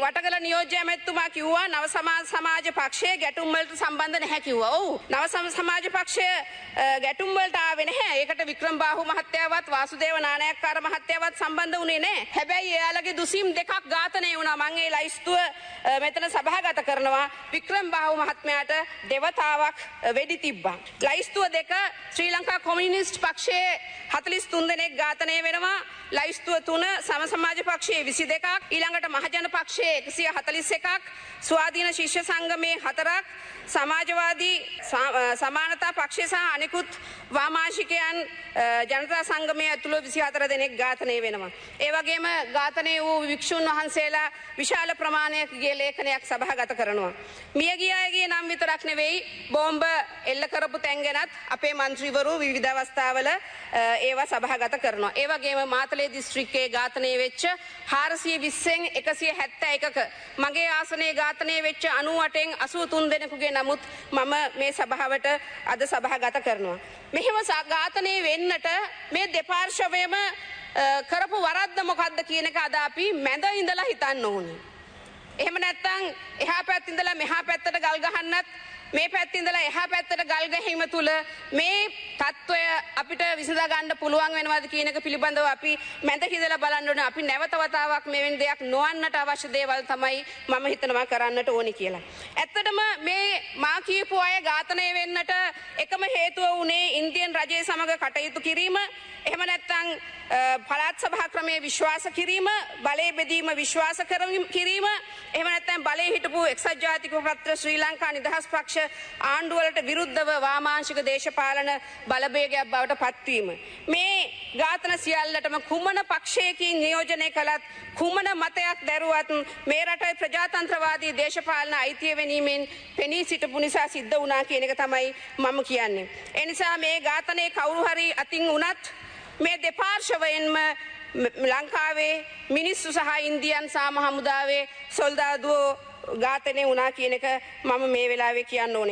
වටකල නියෝජ්‍ය ඇමැතිතුමා කිව්වා නව සමාජ පක්ෂයේ ගැටුම් වලට සම්බන්ධ නැහැ කිව්වා. ඔව්. නව සමාජ පක්ෂය ගැටුම් වලට ආවේ නැහැ. ඒකට වික්‍රම බාහු මහත්තයාවත් වාසුදේව නානායක්කාර මහත්තයාවත් සම්බන්ධ වුණේ නැහැ. හැබැයි එයාලගේ දුසීම් දෙකක් ඝාතනය වුණා. මම ඒ ලයිස්තුව මෙතන සභාගත කරනවා. වික්‍රම බාහු මහත්මයාට දෙවතාවක් වෙඩි තිබ්බා. ලයිස්තුව දෙක ශ්‍රී ලංකා කොමියුනිස්ට් පක්ෂයේ 43 දෙනෙක් ඝාතනය වෙනවා. ලයිස්තුව 3 සම සමාජ පක්ෂයේ 22ක්, ඊළඟට මහජන පක්ෂයේ 141ක්, ස්වාධීන ශිෂ්‍ය සංගමයේ 4ක්, සමාජවාදී සමානතා පක්ෂය සහ අනිකුත් වාමාංශිකයන් ජනතා සංගමයේ ඇතුළු 24 දෙනෙක් ඝාතනය වෙනවා. ඒ වගේම ඝාතනය වූ වික්ෂුන් වහන්සේලා විශාල ප්‍රමාණයකගේ ලේඛනයක් සභාගත කරනවා. මියගිය අයගේ නම් විතරක් නෙවෙයි බෝම්බ එල්ල කරපු තැන් ගැනත් අපේ മന്ത്രിවරු විවිධ අවස්ථාවල ඒවා සභාගත කරනවා. ඒ වගේම මාතලේ දිස්ත්‍රික්කයේ ඝාතනය වෙච්ච 420න් 171ක මගේ ආසනයේ ඝාතනය වෙච්ච 98න් 83 දෙනෙකුගේ නමුත් මම මේ සභාවට අද සභාගත කරනවා. මෙහෙම ඝාතනය වෙන්නට මේ දෙපාර්ශවයම කරපු වරද්ද මොකද්ද කියන එක අද අපි මැද ඉඳලා හිතන්න ඕනේ. එහෙම නැත්නම් එහා පැත්ත ඉඳලා මෙහා පැත්තට ගල් ගහන්නත් මේ පැත්තේ ඉඳලා එහා පැත්තට ගල් ගැහිම තුල මේ තත්වය අපිට විසඳා ගන්න පුළුවන් වෙනවද කියන එක පිළිබඳව අපි මැද හිඳලා බලන්න ඕනේ. අපි නැවත වතාවක් මෙවැනි දෙයක් නොවන්නට අවශ්‍ය දේවල් තමයි මම හිතනවා කරන්නට ඕනි කියලා. ඇත්තටම මේ මා කියපු අය ඝාතනය වෙන්නට එකම හේතුව උනේ ඉන්දියන් රජයේ සමග කටයුතු කිරීම. එහෙම නැත්නම් පළාත් සභා ක්‍රමයේ විශ්වාස කිරීම, බලය බෙදීම විශ්වාස කිරීම, එහෙම නැත්නම් බලයේ හිටපු එක්සත් ජාතික පත්‍ර ශ්‍රී ලංකා නිදහස් පක්ෂ ආණ්ඩුවලට විරුද්ධව වාමාංශික දේශපාලන බලවේගයක් බවට පත්වීම. මේ ඝාතන සියල්ලටම කුමන පක්ෂයකින් නියෝජනය කළත් කුමන මතයක් දැරුවත් මේ රටේ ප්‍රජාතන්ත්‍රවාදී දේශපාලන අයිතිය වෙනීමෙන් පෙනී සිටපු නිසා සිද්ධ වුණා කියන එක තමයි මම කියන්නේ. ඒ නිසා මේ ඝාතනයේ කවුරු හරි අතින් උනත් මේ දෙපාර්ශවයෙන්ම ලංකාවේ මිනිස්සු සහ ඉන්දියන් සාම හමුදාවේ සොල්දාදුවෝ ඝාතනය වුණා කියන එක මම මේ වෙලාවේ කියන්න ඕනේ.